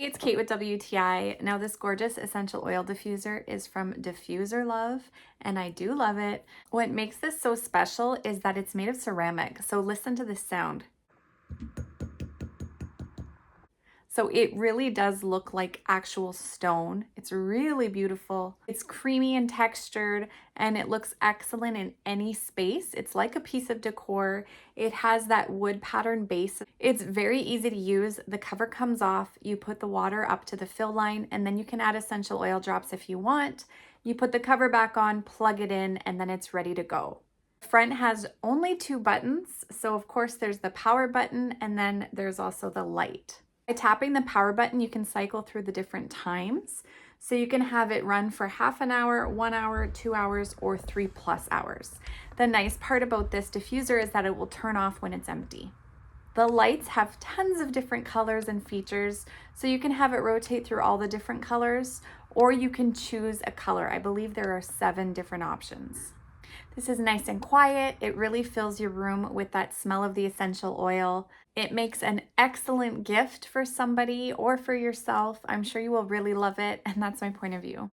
It's Kate with WTI. Now this gorgeous essential oil diffuser is from Diffuserlove, and I do love it. What makes this so special is that it's made of ceramic, so listen to this sound. So it really does look like actual stone. It's really beautiful. It's creamy and textured, and it looks excellent in any space. It's like a piece of decor. It has that wood pattern base. It's very easy to use. The cover comes off. You put the water up to the fill line, and then you can add essential oil drops if you want. You put the cover back on, plug it in, and then it's ready to go. Front has only 2 buttons. So of course there's the power button, and then there's also the light. By tapping the power button, you can cycle through the different times. So you can have it run for half an hour, 1 hour, 2 hours, or 3+ hours. The nice part about this diffuser is that it will turn off when it's empty. The lights have tons of different colors and features, so you can have it rotate through all the different colors, or you can choose a color. I believe there are 7 different options. This is nice and quiet. It really fills your room with that smell of the essential oil. It makes an excellent gift for somebody or for yourself. I'm sure you will really love it, and that's my point of view.